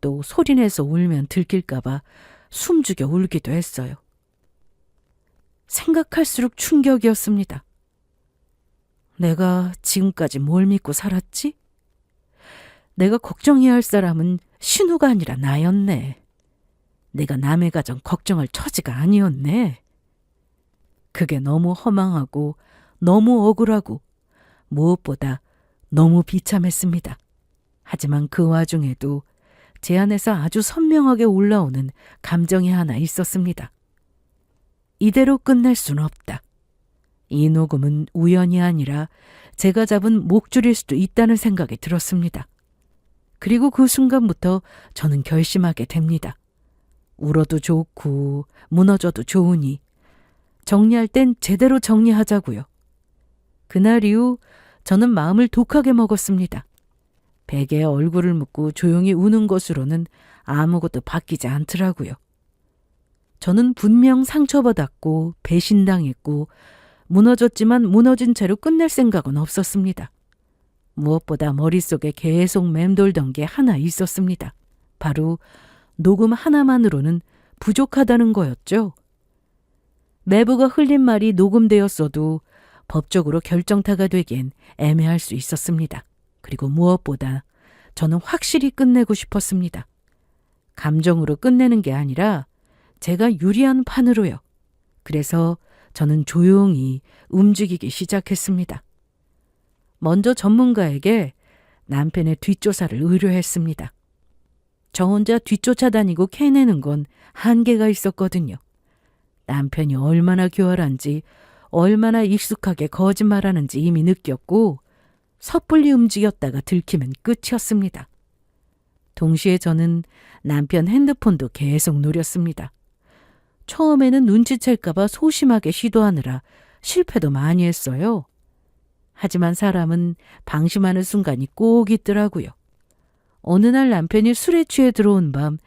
또 소리내서 울면 들킬까봐 숨죽여 울기도 했어요. 생각할수록 충격이었습니다. 내가 지금까지 뭘 믿고 살았지? 내가 걱정해야 할 사람은 신우가 아니라 나였네. 내가 남의 가정 걱정할 처지가 아니었네. 그게 너무 허망하고 너무 억울하고 무엇보다 너무 비참했습니다. 하지만 그 와중에도 제 안에서 아주 선명하게 올라오는 감정이 하나 있었습니다. 이대로 끝낼 순 없다. 이 녹음은 우연이 아니라 제가 잡은 목줄일 수도 있다는 생각이 들었습니다. 그리고 그 순간부터 저는 결심하게 됩니다. 울어도 좋고 무너져도 좋으니 정리할 땐 제대로 정리하자고요. 그날 이후 저는 마음을 독하게 먹었습니다. 베개에 얼굴을 묻고 조용히 우는 것으로는 아무것도 바뀌지 않더라고요. 저는 분명 상처받았고 배신당했고 무너졌지만 무너진 채로 끝낼 생각은 없었습니다. 무엇보다 머릿속에 계속 맴돌던 게 하나 있었습니다. 바로 녹음 하나만으로는 부족하다는 거였죠. 매부가 흘린 말이 녹음되었어도 법적으로 결정타가 되기엔 애매할 수 있었습니다. 그리고 무엇보다 저는 확실히 끝내고 싶었습니다. 감정으로 끝내는 게 아니라 제가 유리한 판으로요. 그래서 저는 조용히 움직이기 시작했습니다. 먼저 전문가에게 남편의 뒷조사를 의뢰했습니다. 저 혼자 뒤쫓아다니고 캐내는 건 한계가 있었거든요. 남편이 얼마나 교활한지 얼마나 익숙하게 거짓말하는지 이미 느꼈고 섣불리 움직였다가 들키면 끝이었습니다. 동시에 저는 남편 핸드폰도 계속 노렸습니다. 처음에는 눈치챌까봐 소심하게 시도하느라 실패도 많이 했어요. 하지만 사람은 방심하는 순간이 꼭 있더라고요. 어느 날 남편이 술에 취해 들어온 밤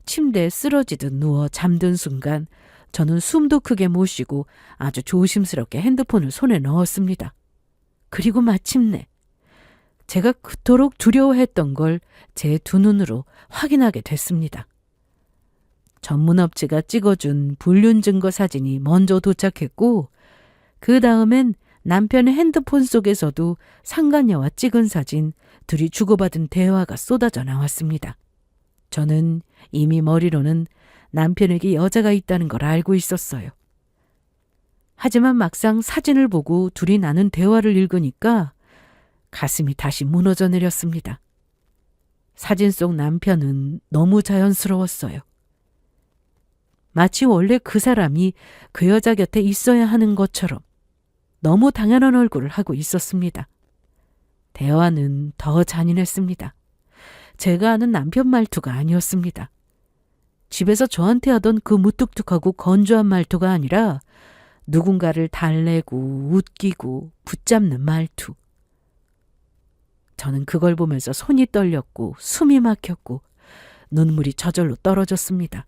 침대에 쓰러지듯 누워 잠든 순간 저는 숨도 크게 못 쉬고 아주 조심스럽게 핸드폰을 손에 넣었습니다. 그리고 마침내 제가 그토록 두려워했던 걸 제 두 눈으로 확인하게 됐습니다. 전문업체가 찍어준 불륜 증거 사진이 먼저 도착했고 그 다음엔 남편의 핸드폰 속에서도 상간녀와 찍은 사진, 둘이 주고받은 대화가 쏟아져 나왔습니다. 저는 이미 머리로는 남편에게 여자가 있다는 걸 알고 있었어요. 하지만 막상 사진을 보고 둘이 나눈 대화를 읽으니까 가슴이 다시 무너져 내렸습니다. 사진 속 남편은 너무 자연스러웠어요. 마치 원래 그 사람이 그 여자 곁에 있어야 하는 것처럼 너무 당연한 얼굴을 하고 있었습니다. 대화는 더 잔인했습니다. 제가 아는 남편 말투가 아니었습니다. 집에서 저한테 하던 그 무뚝뚝하고 건조한 말투가 아니라 누군가를 달래고 웃기고 붙잡는 말투. 저는 그걸 보면서 손이 떨렸고 숨이 막혔고 눈물이 저절로 떨어졌습니다.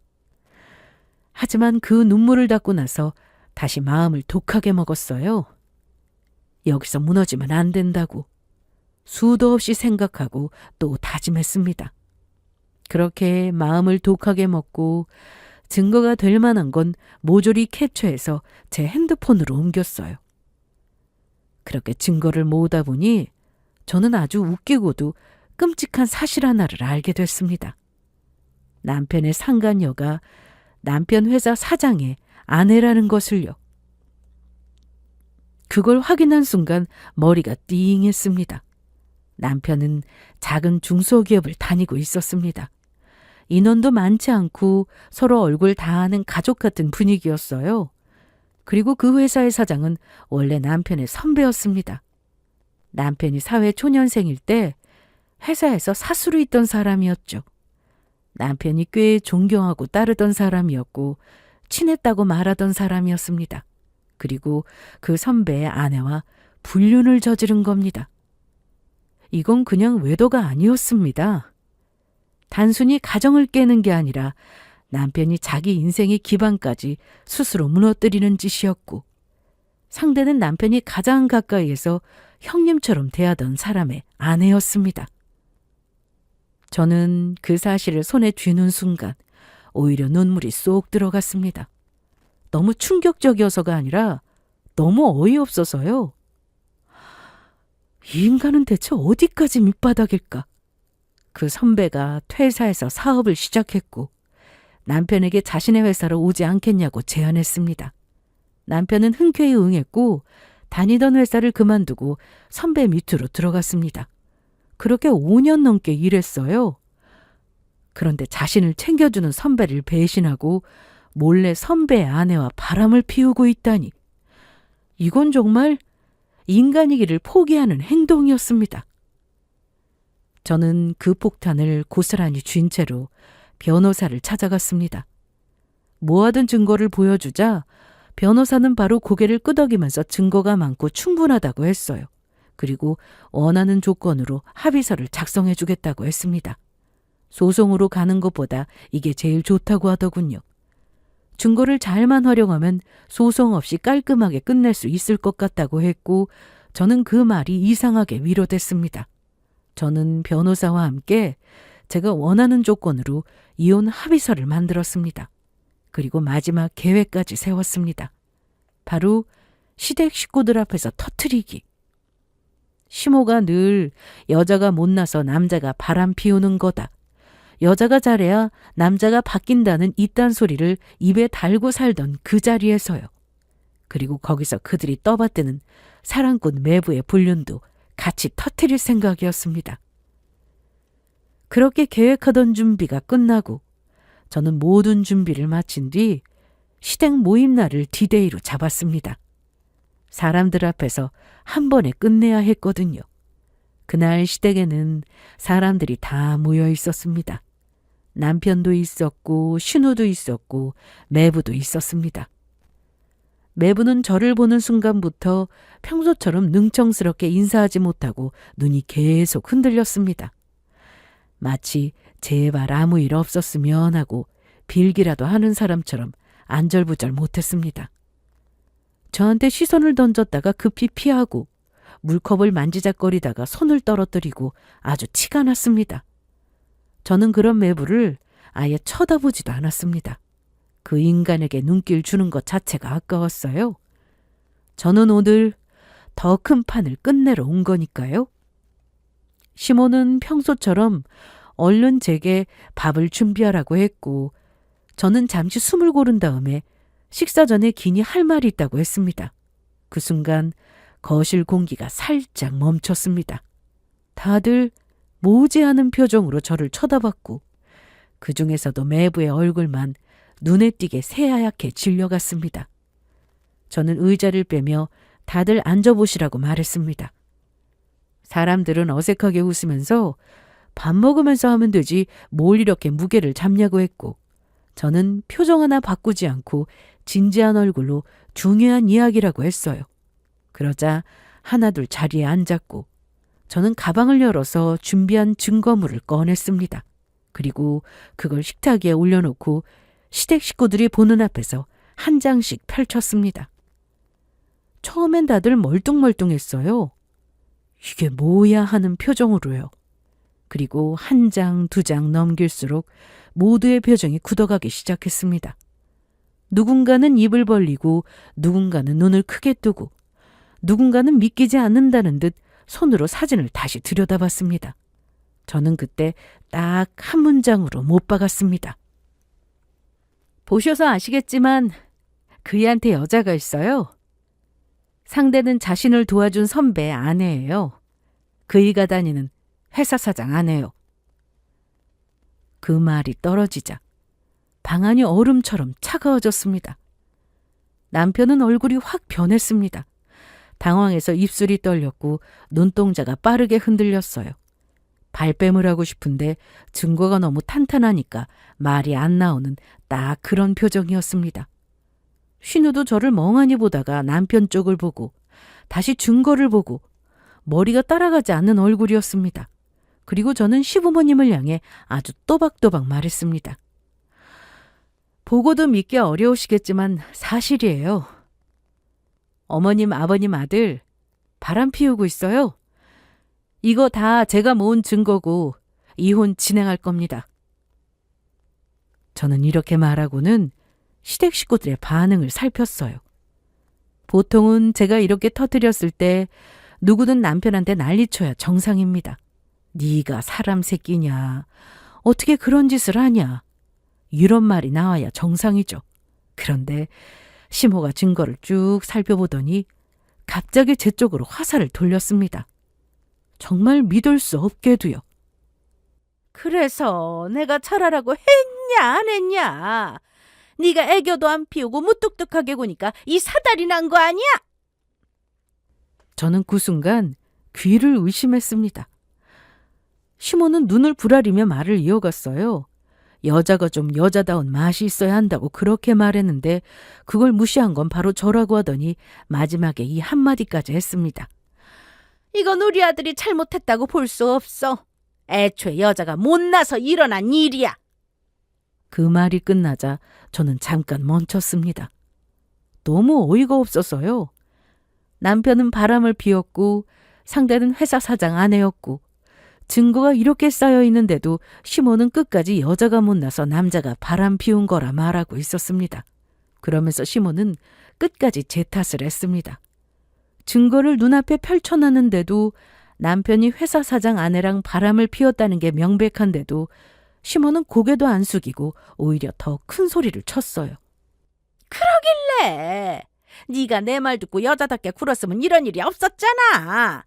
하지만 그 눈물을 닦고 나서 다시 마음을 독하게 먹었어요. 여기서 무너지면 안 된다고 수도 없이 생각하고 또 다짐했습니다. 그렇게 마음을 독하게 먹고 증거가 될 만한 건 모조리 캡처해서 제 핸드폰으로 옮겼어요. 그렇게 증거를 모으다 보니 저는 아주 웃기고도 끔찍한 사실 하나를 알게 됐습니다. 남편의 상간녀가 남편 회사 사장의 아내라는 것을요. 그걸 확인한 순간 머리가 띵했습니다. 남편은 작은 중소기업을 다니고 있었습니다. 인원도 많지 않고 서로 얼굴 다 아는 가족 같은 분위기였어요. 그리고 그 회사의 사장은 원래 남편의 선배였습니다. 남편이 사회 초년생일 때 회사에서 사수로 있던 사람이었죠. 남편이 꽤 존경하고 따르던 사람이었고 친했다고 말하던 사람이었습니다. 그리고 그 선배의 아내와 불륜을 저지른 겁니다. 이건 그냥 외도가 아니었습니다. 단순히 가정을 깨는 게 아니라 남편이 자기 인생의 기반까지 스스로 무너뜨리는 짓이었고 상대는 남편이 가장 가까이에서 형님처럼 대하던 사람의 아내였습니다. 저는 그 사실을 손에 쥐는 순간 오히려 눈물이 쏙 들어갔습니다. 너무 충격적이어서가 아니라 너무 어이없어서요. 이 인간은 대체 어디까지 밑바닥일까? 그 선배가 퇴사해서 사업을 시작했고 남편에게 자신의 회사로 오지 않겠냐고 제안했습니다. 남편은 흔쾌히 응했고 다니던 회사를 그만두고 선배 밑으로 들어갔습니다. 그렇게 5년 넘게 일했어요. 그런데 자신을 챙겨주는 선배를 배신하고 몰래 선배의 아내와 바람을 피우고 있다니. 이건 정말 인간이기를 포기하는 행동이었습니다. 저는 그 폭탄을 고스란히 쥔 채로 변호사를 찾아갔습니다. 모아둔 증거를 보여주자 변호사는 바로 고개를 끄덕이면서 증거가 많고 충분하다고 했어요. 그리고 원하는 조건으로 합의서를 작성해 주겠다고 했습니다. 소송으로 가는 것보다 이게 제일 좋다고 하더군요. 증거를 잘만 활용하면 소송 없이 깔끔하게 끝낼 수 있을 것 같다고 했고 저는 그 말이 이상하게 위로됐습니다. 저는 변호사와 함께 제가 원하는 조건으로 이혼 합의서를 만들었습니다. 그리고 마지막 계획까지 세웠습니다. 바로 시댁 식구들 앞에서 터뜨리기. 시모가 늘 여자가 못나서 남자가 바람 피우는 거다. 여자가 잘해야 남자가 바뀐다는 이딴 소리를 입에 달고 살던 그 자리에서요. 그리고 거기서 그들이 떠받드는 사랑꾼 매부의 불륜도 같이 터뜨릴 생각이었습니다. 그렇게 계획하던 준비가 끝나고 저는 모든 준비를 마친 뒤 시댁 모임 날을 디데이로 잡았습니다. 사람들 앞에서 한 번에 끝내야 했거든요. 그날 시댁에는 사람들이 다 모여 있었습니다. 남편도 있었고 신우도 있었고 매부도 있었습니다. 매부는 저를 보는 순간부터 평소처럼 능청스럽게 인사하지 못하고 눈이 계속 흔들렸습니다. 마치 제발 아무 일 없었으면 하고 빌기라도 하는 사람처럼 안절부절 못했습니다. 저한테 시선을 던졌다가 급히 피하고 물컵을 만지작거리다가 손을 떨어뜨리고 아주 티가 났습니다. 저는 그런 매부를 아예 쳐다보지도 않았습니다. 그 인간에게 눈길 주는 것 자체가 아까웠어요. 저는 오늘 더 큰 판을 끝내러 온 거니까요. 시모는 평소처럼 얼른 제게 밥을 준비하라고 했고 저는 잠시 숨을 고른 다음에 식사 전에 기니 할 말이 있다고 했습니다. 그 순간 거실 공기가 살짝 멈췄습니다. 다들 모지않은 표정으로 저를 쳐다봤고 그 중에서도 매부의 얼굴만 눈에 띄게 새하얗게 질려갔습니다. 저는 의자를 빼며 다들 앉아보시라고 말했습니다. 사람들은 어색하게 웃으면서 밥 먹으면서 하면 되지 뭘 이렇게 무게를 잡냐고 했고 저는 표정 하나 바꾸지 않고 진지한 얼굴로 중요한 이야기라고 했어요. 그러자 하나둘 자리에 앉았고 저는 가방을 열어서 준비한 증거물을 꺼냈습니다. 그리고 그걸 식탁 위에 올려놓고 시댁 식구들이 보는 앞에서 한 장씩 펼쳤습니다. 처음엔 다들 멀뚱멀뚱했어요. 이게 뭐야 하는 표정으로요. 그리고 한 장, 두 장 넘길수록 모두의 표정이 굳어가기 시작했습니다. 누군가는 입을 벌리고 누군가는 눈을 크게 뜨고 누군가는 믿기지 않는다는 듯 손으로 사진을 다시 들여다봤습니다. 저는 그때 딱 한 문장으로 못 박았습니다. 보셔서 아시겠지만 그이한테 여자가 있어요. 상대는 자신을 도와준 선배 아내예요. 그이가 다니는 회사 사장 아내요. 그 말이 떨어지자 방안이 얼음처럼 차가워졌습니다. 남편은 얼굴이 확 변했습니다. 당황해서 입술이 떨렸고 눈동자가 빠르게 흔들렸어요. 발뺌을 하고 싶은데 증거가 너무 탄탄하니까 말이 안 나오는 딱 그런 표정이었습니다. 신우도 저를 멍하니 보다가 남편 쪽을 보고 다시 증거를 보고 머리가 따라가지 않는 얼굴이었습니다. 그리고 저는 시부모님을 향해 아주 또박또박 말했습니다. 보고도 믿기 어려우시겠지만 사실이에요. 어머님, 아버님 아들 바람 피우고 있어요. 이거 다 제가 모은 증거고 이혼 진행할 겁니다. 저는 이렇게 말하고는 시댁 식구들의 반응을 살폈어요. 보통은 제가 이렇게 터뜨렸을 때 누구든 남편한테 난리쳐야 정상입니다. 네가 사람 새끼냐? 어떻게 그런 짓을 하냐? 이런 말이 나와야 정상이죠. 그런데 시모가 증거를 쭉 살펴보더니 갑자기 제 쪽으로 화살을 돌렸습니다. 정말 믿을 수 없게도요. 그래서 내가 철하라고 했냐 안 했냐? 네가 애교도 안 피우고 무뚝뚝하게 구니까 이 사달이 난 거 아니야? 저는 그 순간 귀를 의심했습니다. 시모는 눈을 부라리며 말을 이어갔어요. 여자가 좀 여자다운 맛이 있어야 한다고 그렇게 말했는데 그걸 무시한 건 바로 저라고 하더니 마지막에 이 한마디까지 했습니다. 이건 우리 아들이 잘못했다고 볼 수 없어. 애초에 여자가 못나서 일어난 일이야. 그 말이 끝나자 저는 잠깐 멈췄습니다. 너무 어이가 없어서요. 남편은 바람을 피웠고 상대는 회사 사장 아내였고 증거가 이렇게 쌓여 있는데도 시모는 끝까지 여자가 못나서 남자가 바람 피운 거라 말하고 있었습니다. 그러면서 시모는 끝까지 제 탓을 했습니다. 증거를 눈앞에 펼쳐놨는데도 남편이 회사 사장 아내랑 바람을 피웠다는 게 명백한데도 시모는 고개도 안 숙이고 오히려 더 큰 소리를 쳤어요. 그러길래 네가 내 말 듣고 여자답게 굴었으면 이런 일이 없었잖아.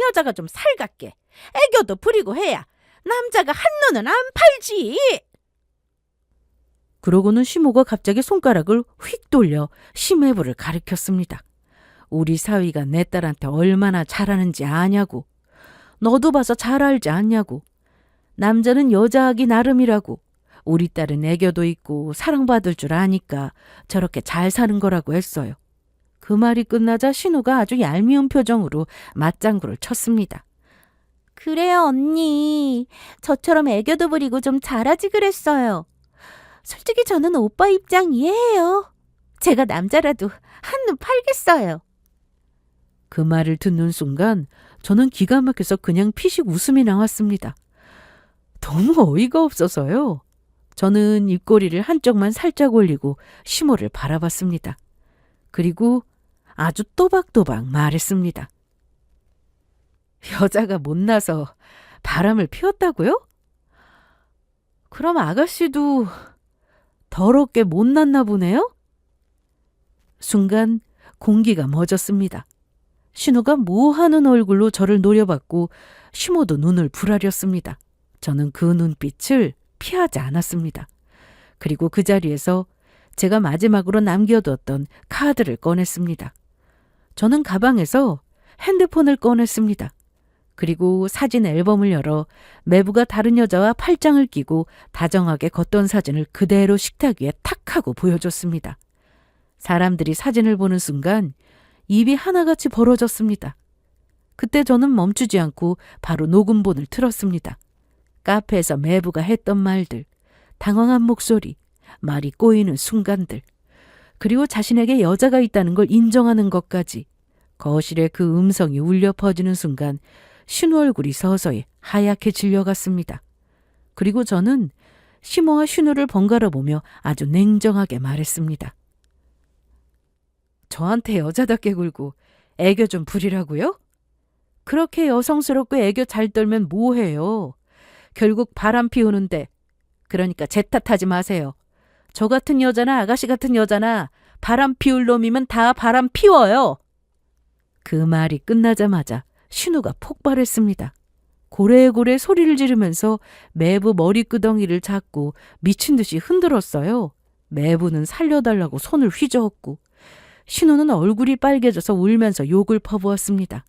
여자가 좀 살갑게 애교도 부리고 해야 남자가 한눈은 안 팔지. 그러고는 시모가 갑자기 손가락을 휙 돌려 심해부를 가리켰습니다. 우리 사위가 내 딸한테 얼마나 잘하는지 아냐고. 너도 봐서 잘 알지 않냐고. 남자는 여자하기 나름이라고. 우리 딸은 애교도 있고 사랑받을 줄 아니까 저렇게 잘 사는 거라고 했어요. 그 말이 끝나자 신우가 아주 얄미운 표정으로 맞장구를 쳤습니다. 그래요, 언니. 저처럼 애교도 부리고 좀 잘하지 그랬어요. 솔직히 저는 오빠 입장 이해해요. 제가 남자라도 한눈 팔겠어요. 그 말을 듣는 순간 저는 기가 막혀서 그냥 피식 웃음이 나왔습니다. 너무 어이가 없어서요. 저는 입꼬리를 한쪽만 살짝 올리고 시모를 바라봤습니다. 그리고 아주 또박또박 말했습니다. 여자가 못나서 바람을 피웠다고요? 그럼 아가씨도 더럽게 못났나 보네요? 순간 공기가 멎었습니다. 신우가 모하는 얼굴로 저를 노려봤고 시모도 눈을 부라렸습니다. 저는 그 눈빛을 피하지 않았습니다. 그리고 그 자리에서 제가 마지막으로 남겨뒀던 카드를 꺼냈습니다. 저는 가방에서 핸드폰을 꺼냈습니다. 그리고 사진 앨범을 열어 매부가 다른 여자와 팔짱을 끼고 다정하게 걷던 사진을 그대로 식탁 위에 탁 하고 보여줬습니다. 사람들이 사진을 보는 순간 입이 하나같이 벌어졌습니다. 그때 저는 멈추지 않고 바로 녹음본을 틀었습니다. 카페에서 매부가 했던 말들, 당황한 목소리, 말이 꼬이는 순간들, 그리고 자신에게 여자가 있다는 걸 인정하는 것까지. 거실에 그 음성이 울려 퍼지는 순간 신우 얼굴이 서서히 하얗게 질려갔습니다. 그리고 저는 시모와 신우를 번갈아 보며 아주 냉정하게 말했습니다. 저한테 여자답게 굴고 애교 좀 부리라고요? 그렇게 여성스럽고 애교 잘 떨면 뭐해요? 결국 바람 피우는데. 그러니까 제 탓하지 마세요. 저 같은 여자나 아가씨 같은 여자나 바람 피울 놈이면 다 바람 피워요. 그 말이 끝나자마자 신우가 폭발했습니다. 고래고래 소리를 지르면서 매부 머리끄덩이를 잡고 미친 듯이 흔들었어요. 매부는 살려달라고 손을 휘저었고 신우는 얼굴이 빨개져서 울면서 욕을 퍼부었습니다.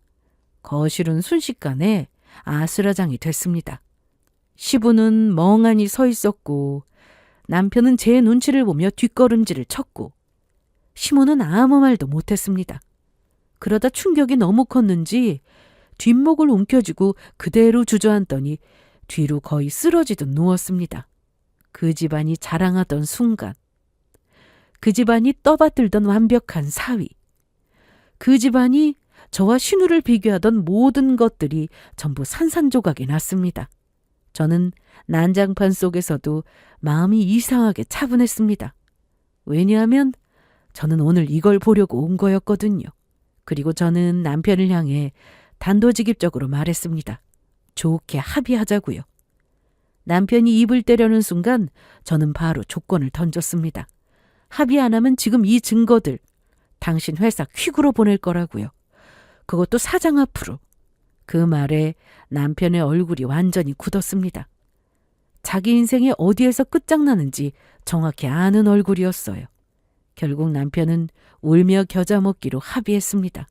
거실은 순식간에 아수라장이 됐습니다. 시부는 멍하니 서 있었고 남편은 제 눈치를 보며 뒷걸음질을 쳤고 시모는 아무 말도 못했습니다. 그러다 충격이 너무 컸는지 뒷목을 움켜쥐고 그대로 주저앉더니 뒤로 거의 쓰러지듯 누웠습니다. 그 집안이 자랑하던 순간, 그 집안이 떠받들던 완벽한 사위, 그 집안이 저와 신우를 비교하던 모든 것들이 전부 산산조각이 났습니다. 저는 난장판 속에서도 마음이 이상하게 차분했습니다. 왜냐하면 저는 오늘 이걸 보려고 온 거였거든요. 그리고 저는 남편을 향해 단도직입적으로 말했습니다. 좋게 합의하자고요. 남편이 입을 떼려는 순간 저는 바로 조건을 던졌습니다. 합의 안 하면 지금 이 증거들 당신 회사 퀵으로 보낼 거라고요. 그것도 사장 앞으로. 그 말에 남편의 얼굴이 완전히 굳었습니다. 자기 인생이 어디에서 끝장나는지 정확히 아는 얼굴이었어요. 결국 남편은 울며 겨자 먹기로 합의했습니다.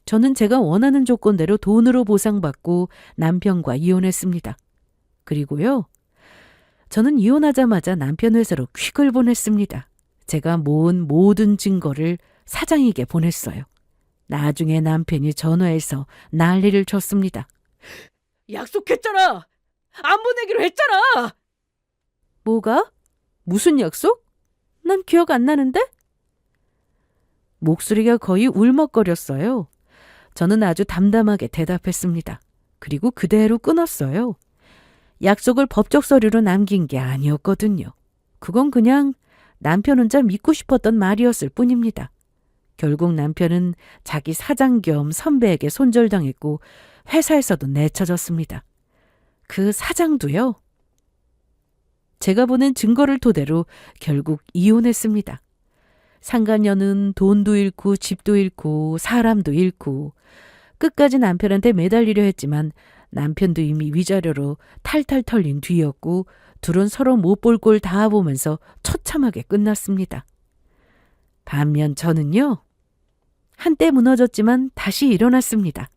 저는 제가 원하는 조건대로 돈으로 보상받고 남편과 이혼했습니다. 그리고요, 저는 이혼하자마자 남편 회사로 퀵을 보냈습니다. 제가 모은 모든 증거를 사장에게 보냈어요. 나중에 남편이 전화해서 난리를 쳤습니다. 약속했잖아. 안 보내기로 했잖아. 뭐가? 무슨 약속? 난 기억 안 나는데? 목소리가 거의 울먹거렸어요. 저는 아주 담담하게 대답했습니다. 그리고 그대로 끊었어요. 약속을 법적 서류로 남긴 게 아니었거든요. 그건 그냥 남편 혼자 믿고 싶었던 말이었을 뿐입니다. 결국 남편은 자기 사장 겸 선배에게 손절당했고 회사에서도 내쳐졌습니다. 그 사장도요. 제가 보낸 증거를 토대로 결국 이혼했습니다. 상간녀는 돈도 잃고 집도 잃고 사람도 잃고 끝까지 남편한테 매달리려 했지만 남편도 이미 위자료로 탈탈 털린 뒤였고 둘은 서로 못 볼 꼴 다 보면서 처참하게 끝났습니다. 반면 저는요. 한때 무너졌지만 다시 일어났습니다.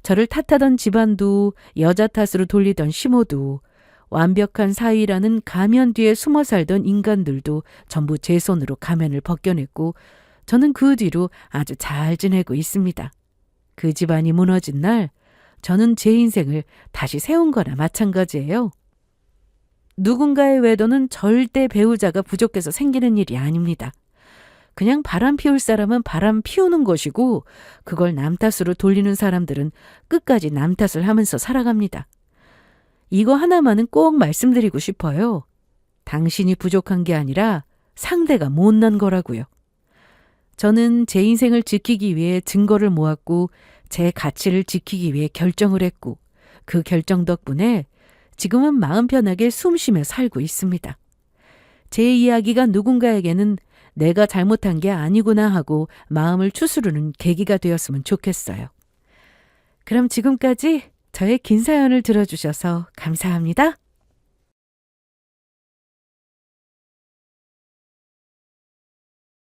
저를 탓하던 집안도 여자 탓으로 돌리던 시모도 완벽한 사위라는 가면 뒤에 숨어 살던 인간들도 전부 제 손으로 가면을 벗겨냈고 저는 그 뒤로 아주 잘 지내고 있습니다. 그 집안이 무너진 날 저는 제 인생을 다시 세운 거나 마찬가지예요. 누군가의 외도는 절대 배우자가 부족해서 생기는 일이 아닙니다. 그냥 바람 피울 사람은 바람 피우는 것이고 그걸 남 탓으로 돌리는 사람들은 끝까지 남 탓을 하면서 살아갑니다. 이거 하나만은 꼭 말씀드리고 싶어요. 당신이 부족한 게 아니라 상대가 못난 거라고요. 저는 제 인생을 지키기 위해 증거를 모았고 제 가치를 지키기 위해 결정을 했고 그 결정 덕분에 지금은 마음 편하게 숨 쉬며 살고 있습니다. 제 이야기가 누군가에게는 내가 잘못한 게 아니구나 하고 마음을 추스르는 계기가 되었으면 좋겠어요. 그럼 지금까지 저의 긴 사연을 들어주셔서 감사합니다.